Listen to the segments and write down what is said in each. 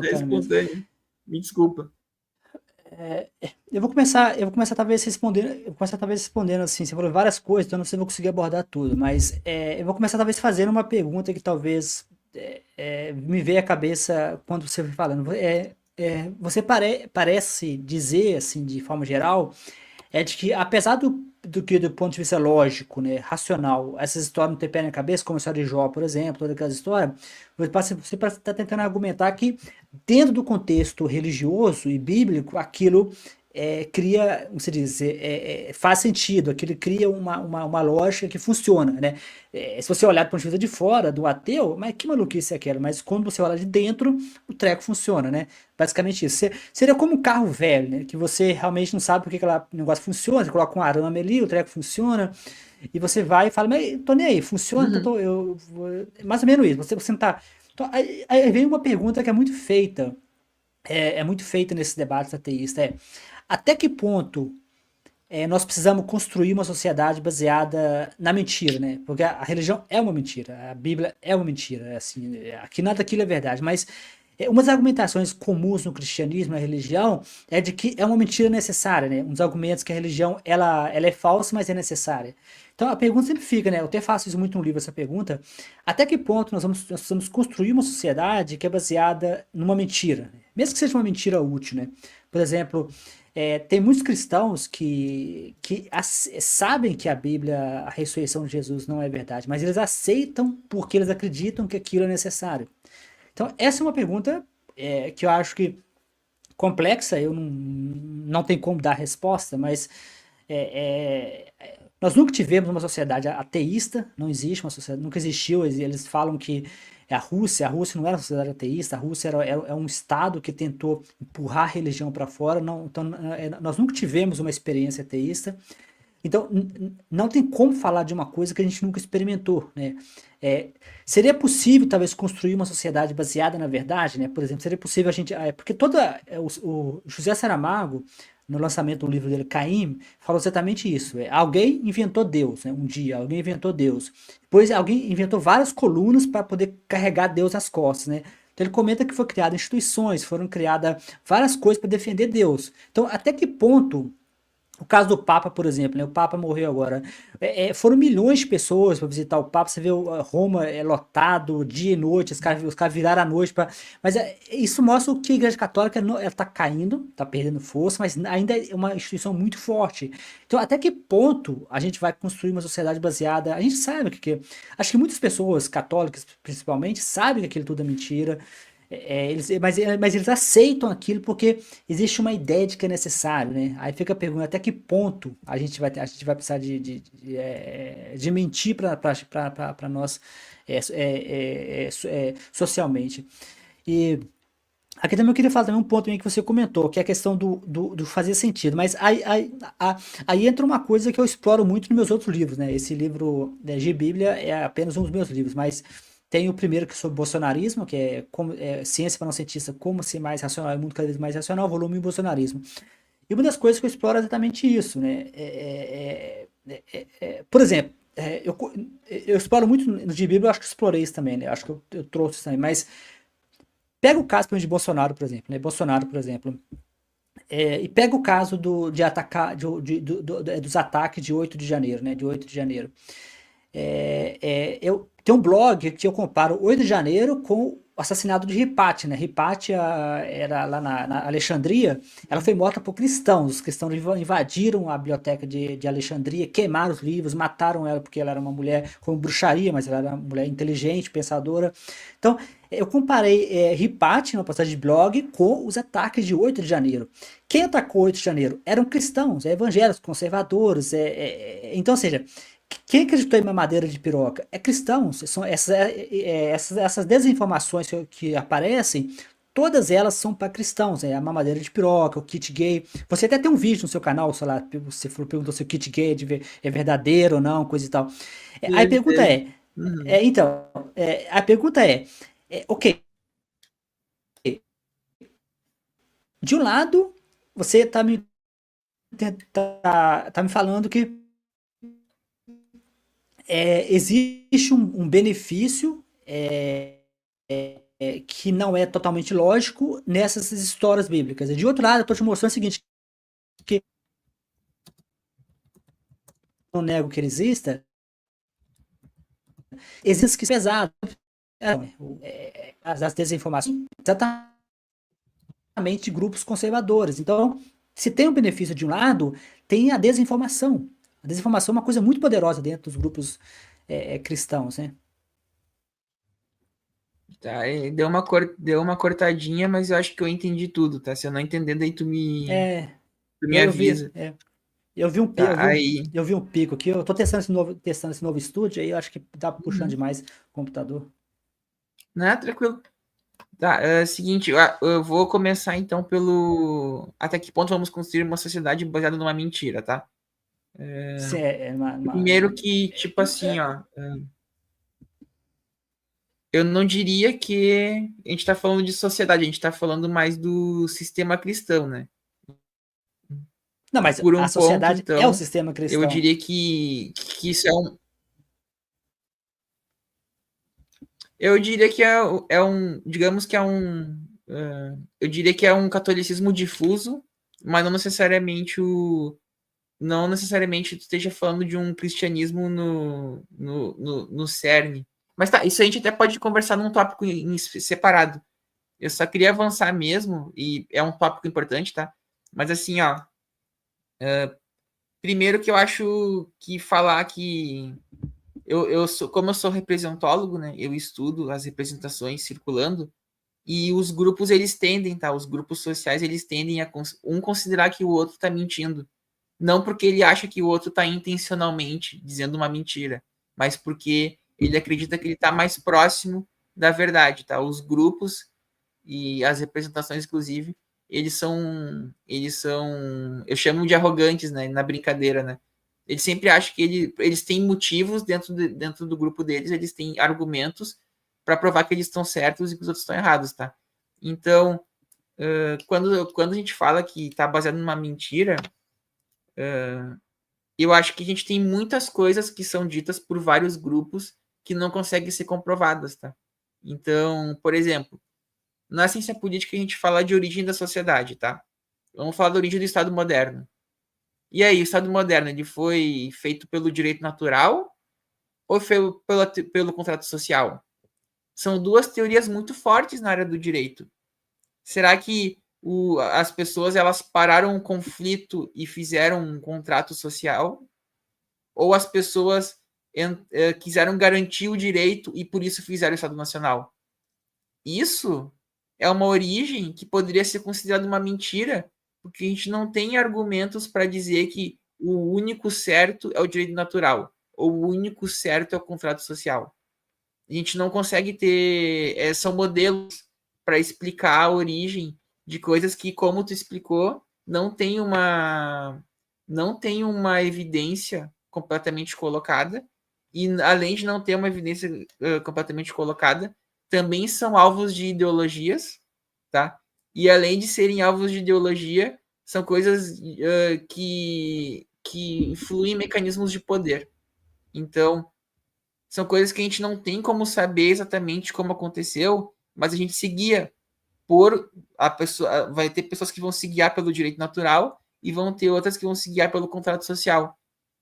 É espontâneo mesmo. espontâneo. Me desculpa. Eu vou começar talvez respondendo assim, você falou várias coisas, então eu não sei se eu vou conseguir abordar tudo, mas eu vou começar talvez fazendo uma pergunta que talvez me veio à cabeça quando você foi falando. Você parece dizer, assim, de forma geral, de que apesar do que do ponto de vista lógico, né, racional, essas histórias não têm pé na cabeça, como a história de Jó, por exemplo, toda aquela história, você parece estar tentando argumentar que dentro do contexto religioso e bíblico, aquilo cria, como se diz, faz sentido, aquilo cria uma lógica que funciona, né? Se você olhar do ponto de vista de fora, do ateu, mas que maluquice é aquela? Mas quando você olha de dentro, o treco funciona, né? Basicamente isso. Seria como um carro velho, né? Que você realmente não sabe por que aquele negócio funciona, você coloca um arame ali, o treco funciona, e você vai e fala, mas tô nem aí, funciona, então Uhum. mais ou menos isso, você não tá. Então, aí vem uma pergunta que é muito feita, muito feita nesse debate ateísta, até que ponto nós precisamos construir uma sociedade baseada na mentira, né? Porque a religião é uma mentira, a Bíblia é uma mentira, assim, aqui nada daquilo é verdade, mas uma das argumentações comuns no cristianismo, na religião, é de que é uma mentira necessária, né? Um dos argumentos que a religião ela é falsa, mas é necessária. Então a pergunta sempre fica, né? Eu até faço isso muito no livro, essa pergunta: até que ponto nós precisamos construir uma sociedade que é baseada numa mentira, né? Mesmo que seja uma mentira útil, né? Por exemplo, tem muitos cristãos que sabem que a Bíblia, a ressurreição de Jesus não é verdade, mas eles aceitam porque eles acreditam que aquilo é necessário. Então, essa é uma pergunta que eu acho que complexa, eu não tenho como dar resposta, mas nós nunca tivemos uma sociedade ateísta, não existe uma sociedade, nunca existiu. Eles falam que a Rússia não era uma sociedade ateísta, a Rússia é um estado que tentou empurrar a religião para fora, não, então nós nunca tivemos uma experiência ateísta. Então, não tem como falar de uma coisa que a gente nunca experimentou, né? É, seria possível, talvez, construir uma sociedade baseada na verdade, né? Por exemplo, seria possível a gente... porque o José Saramago, no lançamento do livro dele, Caim, falou exatamente isso. Alguém inventou Deus, né? Um dia, alguém inventou Deus. Depois, alguém inventou várias colunas para poder carregar Deus nas costas, né? Então, ele comenta que foram criadas instituições, foram criadas várias coisas para defender Deus. Então, até que ponto o caso do Papa, por exemplo, né? O Papa morreu agora. Foram milhões de pessoas para visitar o Papa. Você vê Roma lotado dia e noite, os caras viraram a noite para. Mas isso mostra o que a Igreja Católica ela está caindo, está perdendo força, mas ainda é uma instituição muito forte. Então, até que ponto a gente vai construir uma sociedade baseada? A gente sabe acho que muitas pessoas católicas, principalmente, sabem que aquilo tudo é mentira. Mas eles aceitam aquilo porque existe uma ideia de que é necessário, né? Aí fica a pergunta, até que ponto a gente vai precisar de mentir para nós socialmente. E aqui também eu queria falar também um ponto aí que você comentou, que é a questão do fazer sentido. Mas aí entra uma coisa que eu exploro muito nos meus outros livros, né? Esse livro de Bíblia é apenas um dos meus livros, mas tem o primeiro que é sobre bolsonarismo, que Ciência para não cientista, como ser mais racional e o mundo cada vez mais racional, volume em bolsonarismo. E uma das coisas que eu exploro é exatamente isso, né? Por exemplo, eu exploro muito no de Bíblia, eu acho que eu explorei isso também, né? Eu acho que eu trouxe isso também, mas pega o caso de Bolsonaro, por exemplo, né? Bolsonaro, por exemplo, e pega o caso de atacar, dos ataques de 8 de janeiro, né? De 8 de janeiro. Eu tenho um blog que eu comparo 8 de janeiro com o assassinato de Hipátia, né? Hipátia era lá na Alexandria, ela foi morta por cristãos. Os cristãos invadiram a biblioteca de Alexandria, queimaram os livros, mataram ela porque ela era uma mulher com bruxaria, mas ela era uma mulher inteligente, pensadora. Então, eu comparei Hipátia, na postagem de blog, com os ataques de 8 de janeiro. Quem atacou 8 de janeiro eram cristãos, evangélicos, conservadores. Então, ou seja, quem acreditou em mamadeira de piroca? É cristão. São essas desinformações que aparecem, todas elas são para cristãos. A mamadeira de piroca, o kit gay. Você até tem um vídeo no seu canal, sei lá, você perguntou se o kit gay é verdadeiro ou não, coisa e tal. Aí a Teve, pergunta teve. Uhum. então, a pergunta ok, de um lado, você tá me falando que existe um benefício que não é totalmente lógico nessas histórias bíblicas. E de outro lado, eu estou te mostrando o seguinte, que eu não nego que ele exista, existe que pesado. As desinformações, exatamente grupos conservadores. Então, se tem o benefício de um lado, tem a desinformação. A desinformação é uma coisa muito poderosa dentro dos grupos cristãos, né? Tá, deu uma cortadinha, mas eu acho que eu entendi tudo, tá? Se eu não entender, daí tu me Eu vi, avisa. eu vi um, Tá, aí. eu vi um pico aqui. Eu tô testando esse novo estúdio, aí eu acho que tá puxando demais o computador. Não, tranquilo. Tá, seguinte, eu vou começar então pelo. Até que ponto vamos construir uma sociedade baseada numa mentira, tá? Primeiro que, tipo assim, ó. Eu não diria que a gente tá falando de sociedade, a gente tá falando mais do sistema cristão, né? Não, mas Por a um ponto, sociedade é o então, sistema eu cristão. diria que isso é um. Eu diria que é um. Digamos que é um. Eu diria que é um catolicismo difuso, mas não necessariamente o. Não necessariamente tu esteja falando de um cristianismo no cerne. Mas tá, isso a gente até pode conversar num tópico separado. Eu só queria avançar mesmo, e é um tópico importante, tá? Mas assim, ó. Primeiro que eu acho que falar que eu sou, como eu sou representólogo, né? Eu estudo as representações circulando e os grupos eles tendem, tá? Os grupos sociais eles tendem a um considerar que o outro tá mentindo, não porque ele acha que o outro tá intencionalmente dizendo uma mentira, mas porque ele acredita que ele tá mais próximo da verdade, tá? Os grupos e as representações, inclusive, eles são, eu chamo de arrogantes, né? Na brincadeira, né? Eles sempre acham que eles têm motivos dentro do grupo deles, eles têm argumentos para provar que eles estão certos e que os outros estão errados, tá? Então, quando a gente fala que está baseado numa mentira, eu acho que a gente tem muitas coisas que são ditas por vários grupos que não conseguem ser comprovadas, tá? Então, por exemplo, na ciência política a gente fala de origem da sociedade, tá? Vamos falar da origem do Estado moderno. E aí, o Estado moderno ele foi feito pelo direito natural ou pelo contrato social? São duas teorias muito fortes na área do direito. Será que as pessoas elas pararam um conflito e fizeram um contrato social? Ou as pessoas quiseram garantir o direito e por isso fizeram o Estado Nacional? Isso é uma origem que poderia ser considerada uma mentira, porque a gente não tem argumentos para dizer que o único certo é o direito natural, ou o único certo é o contrato social. A gente não consegue ter. São modelos para explicar a origem de coisas que, como tu explicou, não tem uma evidência completamente colocada, e além de não ter uma evidência completamente colocada, também são alvos de ideologias, tá? E além de serem alvos de ideologia, são coisas que influem em mecanismos de poder. Então, são coisas que a gente não tem como saber exatamente como aconteceu, mas a gente se guia por a pessoa. Vai ter pessoas que vão se guiar pelo direito natural e vão ter outras que vão se guiar pelo contrato social.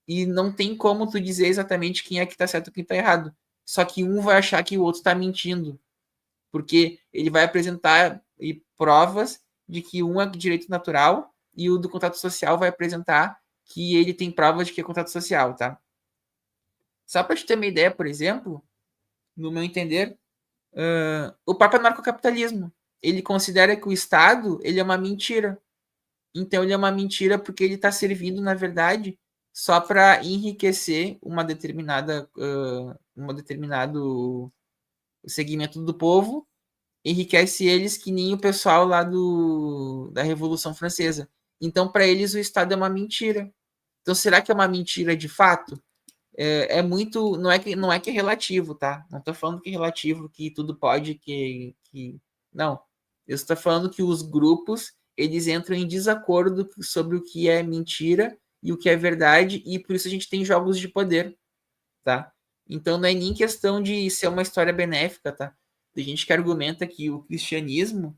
E não tem como tu dizer exatamente quem é que tá certo e quem tá errado. Só que um vai achar que o outro tá mentindo, porque ele vai apresentar provas de que um é direito natural e o do contrato social vai apresentar que ele tem provas de que é contrato social, tá? Só para te ter uma ideia, por exemplo, no meu entender, o próprio anarcocapitalismo, ele considera que o Estado ele é uma mentira. Então ele é uma mentira porque ele está servindo, na verdade, só para enriquecer uma determinado segmento do povo, enriquece eles que nem o pessoal lá da Revolução Francesa. Então, para eles, o Estado é uma mentira. Então, será que é uma mentira de fato? É muito. Não é que é relativo, tá? Não estou falando que é relativo, que tudo pode, não. Eu estou falando que os grupos eles entram em desacordo sobre o que é mentira e o que é verdade, e por isso a gente tem jogos de poder, tá? Então não é nem questão de ser uma história benéfica, tá? Tem gente que argumenta que o cristianismo,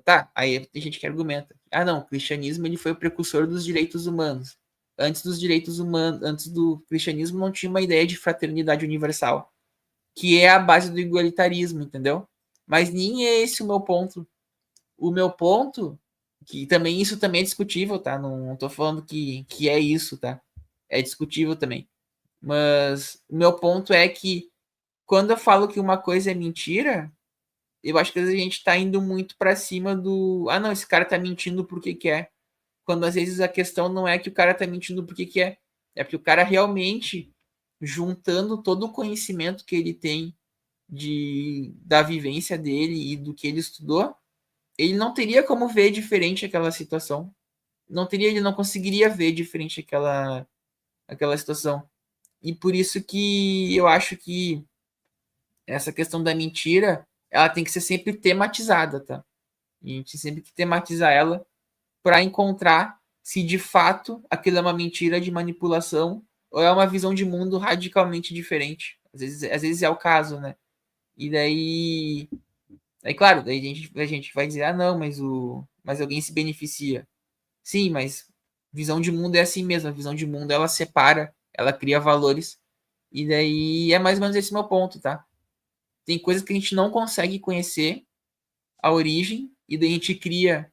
tá, aí tem gente que argumenta, ah não, o cristianismo ele foi o precursor dos direitos humanos. Antes dos direitos humanos, antes do cristianismo não tinha uma ideia de fraternidade universal, que é a base do igualitarismo, entendeu? Mas nem é esse o meu ponto. O meu ponto, que também isso também é discutível, tá? Não tô falando que é isso, tá? É discutível também. Mas o meu ponto é que quando eu falo que uma coisa é mentira, eu acho que às vezes a gente tá indo muito para cima do. Ah, não, esse cara tá mentindo porque quer. Quando às vezes a questão não é que o cara tá mentindo porque quer. É porque o cara realmente, juntando todo o conhecimento que ele tem da vivência dele e do que ele estudou, ele não teria como ver diferente aquela situação. Não teria, ele não conseguiria ver diferente aquela situação. E por isso que eu acho que essa questão da mentira, ela tem que ser sempre tematizada, tá? A gente sempre tem que tematizar ela para encontrar se de fato aquilo é uma mentira de manipulação ou é uma visão de mundo radicalmente diferente. Às vezes é o caso, né? E daí claro, daí a gente vai dizer, ah, não, mas alguém se beneficia. Sim, mas visão de mundo é assim mesmo. A visão de mundo ela separa, ela cria valores. E daí é mais ou menos esse meu ponto, tá? Tem coisas que a gente não consegue conhecer a origem, e daí a gente cria,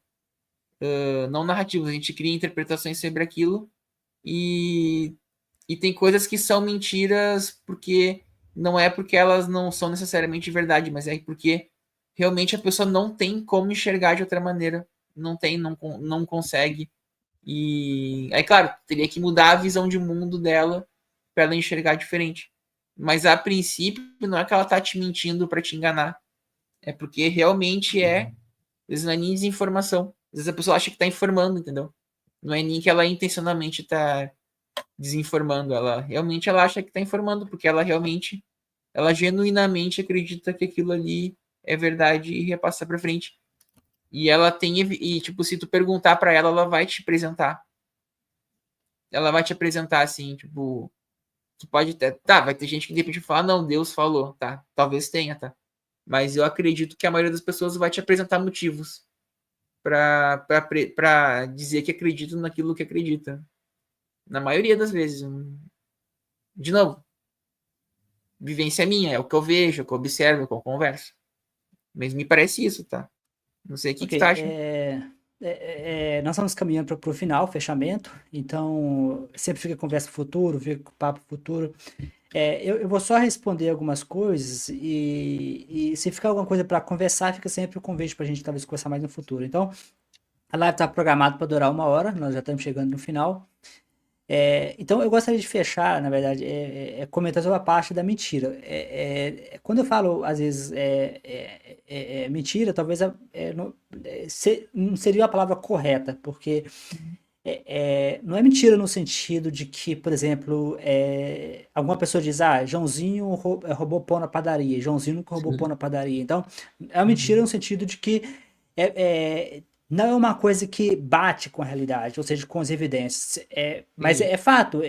não narrativas, a gente cria interpretações sobre aquilo, e, e tem coisas que são mentiras porque não é porque elas não são necessariamente verdade, mas é porque realmente a pessoa não tem como enxergar de outra maneira. Não tem, não consegue. E aí, claro, teria que mudar a visão de mundo dela para ela enxergar diferente. Mas a princípio, não é que ela tá te mentindo para te enganar. É porque realmente é. Às vezes não é nem desinformação. Às vezes a pessoa acha que tá informando, entendeu? Não é nem que ela intencionalmente tá desinformando. Ela realmente ela acha que tá informando, porque ela realmente, ela genuinamente acredita que aquilo ali é verdade e repassa para frente. E ela tem, e tipo, se tu perguntar para ela, ela vai te apresentar. Ela vai te apresentar assim, tipo, tu pode ter, tá, vai ter gente que de repente fala, não, Deus falou, tá? Talvez tenha, tá? Mas eu acredito que a maioria das pessoas vai te apresentar motivos para dizer que acredita naquilo que acredita. Na maioria das vezes. De novo, vivência minha, é o que eu vejo, é o que eu observo, é o que eu converso. Mas me parece isso, tá? Não sei o que Ok, que tu acha. nós estamos caminhando para o final, fechamento, então sempre fica conversa futuro, fica papo futuro. Eu vou só responder algumas coisas e se ficar alguma coisa para conversar, fica sempre o convite para a gente talvez conversar mais no futuro. Então, a live está programada para durar 1 hora, nós já estamos chegando no final. Então, eu gostaria de fechar, na verdade, comentando sobre a parte da mentira. Quando eu falo, às vezes, mentira, talvez não seria a palavra correta, porque não é mentira no sentido de que, por exemplo, alguma pessoa diz, ah, Joãozinho roubou pão na padaria, Joãozinho nunca roubou pão Sim. na padaria. Então, é uma mentira Uhum. no sentido de que não é uma coisa que bate com a realidade, ou seja, com as evidências. Mas Entendi. é fato,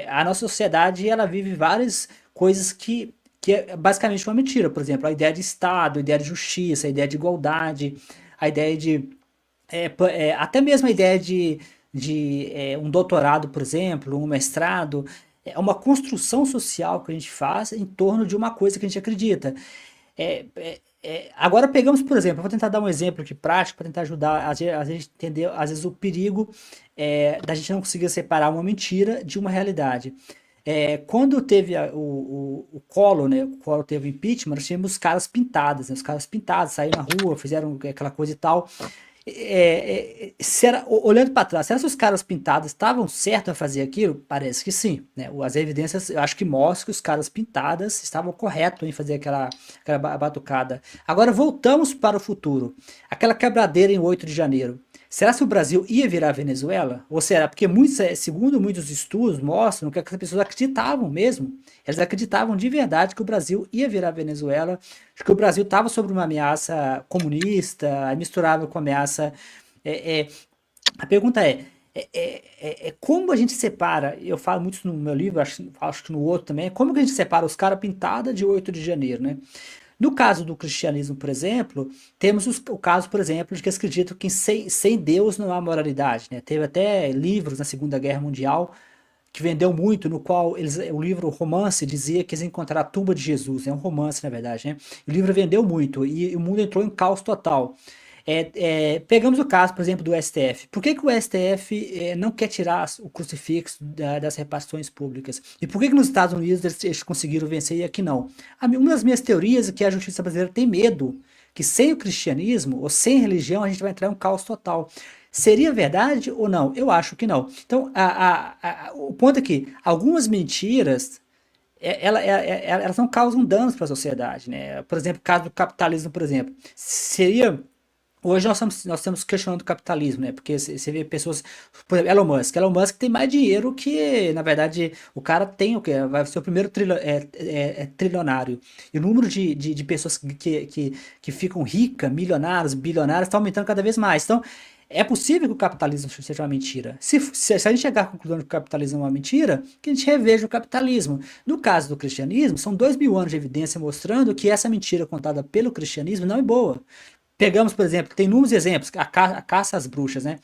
a nossa sociedade ela vive várias coisas que é basicamente uma mentira. Por exemplo, a ideia de Estado, a ideia de justiça, a ideia de igualdade, a ideia de até mesmo a ideia de um doutorado, por exemplo, um mestrado, é uma construção social que a gente faz em torno de uma coisa que a gente acredita. Agora pegamos, por exemplo, eu vou tentar dar um exemplo aqui prático para tentar ajudar a gente entender, às vezes, o perigo da gente não conseguir separar uma mentira de uma realidade. Quando teve o Collor, né? O Collor teve o impeachment, nós tínhamos caras pintadas, né? Os caras pintados saíram na rua, fizeram aquela coisa e tal. Olhando para trás, será que os caras pintados estavam certos a fazer aquilo? Parece que sim, né? As evidências, eu acho que mostram que os caras pintadas estavam corretos em fazer aquela batucada. Agora voltamos para o futuro. Aquela quebradeira em 8 de janeiro. Será que o Brasil ia virar Venezuela? Ou será? Porque segundo muitos estudos mostram que as pessoas acreditavam mesmo. Eles acreditavam de verdade que o Brasil ia virar Venezuela, que o Brasil estava sob uma ameaça comunista, misturável com ameaça. É, é, a pergunta como a gente separa, eu falo muito no meu livro, acho que no outro também, como que a gente separa os caras pintada de 8 de janeiro, né? No caso do cristianismo, por exemplo, temos o caso, por exemplo, de que eles acreditam que sem Deus não há moralidade, né? Teve até livros na Segunda Guerra Mundial que vendeu muito, no qual o livro, o romance, dizia que eles encontraram a tumba de Jesus. É um romance, na verdade, né? O livro vendeu muito e o mundo entrou em caos total. Pegamos o caso, por exemplo, do STF. Por que o STF não quer tirar o crucifixo das repartições públicas? E por que nos Estados Unidos eles conseguiram vencer e aqui não? Uma das minhas teorias é que a justiça brasileira tem medo que sem o cristianismo ou sem religião a gente vai entrar em um caos total. Seria verdade ou não? Eu acho que não. Então, o ponto é que algumas mentiras elas não causam danos para a sociedade, né? Por exemplo, o caso do capitalismo, por exemplo, seria. Hoje nós estamos questionando o capitalismo, né? Porque você vê pessoas, por exemplo, Elon Musk tem mais dinheiro que, na verdade, o cara tem o que vai ser o primeiro trilionário. E o número de pessoas que ficam ricas, milionários, bilionários, está aumentando cada vez mais. Então, é possível que o capitalismo seja uma mentira. Se a gente chegar à conclusão de que o capitalismo é uma mentira, que a gente reveja o capitalismo. No caso do cristianismo, são 2000 anos de evidência mostrando que essa mentira contada pelo cristianismo não é boa. Pegamos, por exemplo, tem inúmeros exemplos, a caça às bruxas, né?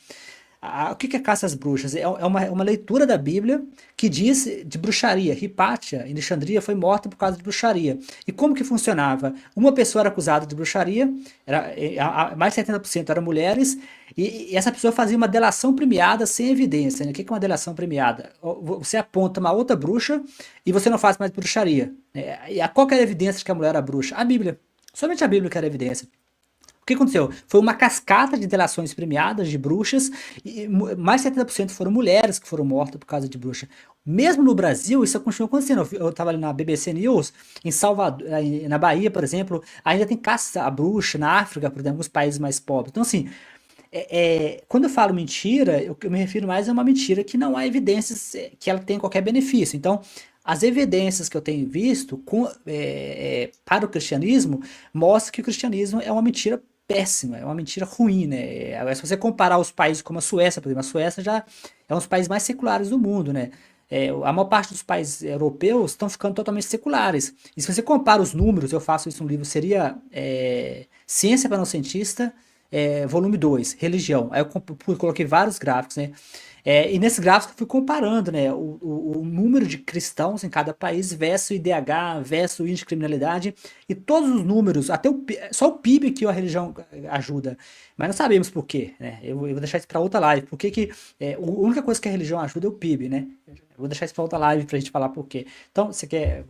O que é caça às bruxas? É uma leitura da Bíblia que diz de bruxaria. Hipátia, em Alexandria, foi morta por causa de bruxaria. E como que funcionava? Uma pessoa era acusada de bruxaria, mais de 70% eram mulheres, e essa pessoa fazia uma delação premiada sem evidência, né? O que é uma delação premiada? Você aponta uma outra bruxa e você não faz mais bruxaria. E qual que era a evidência de que a mulher era bruxa? A Bíblia. Somente a Bíblia que era evidência. O que aconteceu? Foi uma cascata de delações premiadas de bruxas, e mais de 70% foram mulheres que foram mortas por causa de bruxa. Mesmo no Brasil, isso continua acontecendo. Eu estava ali na BBC News, em Salvador, na Bahia, por exemplo, ainda tem caça à bruxa, na África, por exemplo, em alguns países mais pobres. Então, assim, quando eu falo mentira, eu me refiro mais a uma mentira que não há evidências que ela tenha qualquer benefício. Então, as evidências que eu tenho visto para o cristianismo mostram que o cristianismo é uma mentira péssima, é uma mentira ruim, né? Se você comparar os países como a Suécia, por exemplo, a Suécia já é um dos países mais seculares do mundo, né? A maior parte dos países europeus estão ficando totalmente seculares. E se você compara os números, eu faço isso no livro, seria Ciência para Não Cientista, volume 2, Religião. Aí eu coloquei vários gráficos, né? E nesse gráfico eu fui comparando, né, o número de cristãos em cada país versus o IDH, versus o índice de criminalidade, e todos os números, até só o PIB que a religião ajuda, mas não sabemos por quê, né? Eu vou deixar isso para outra live. Por que a única coisa que a religião ajuda é o PIB, né? Eu vou deixar isso para outra live para a gente falar por quê. Então, você quer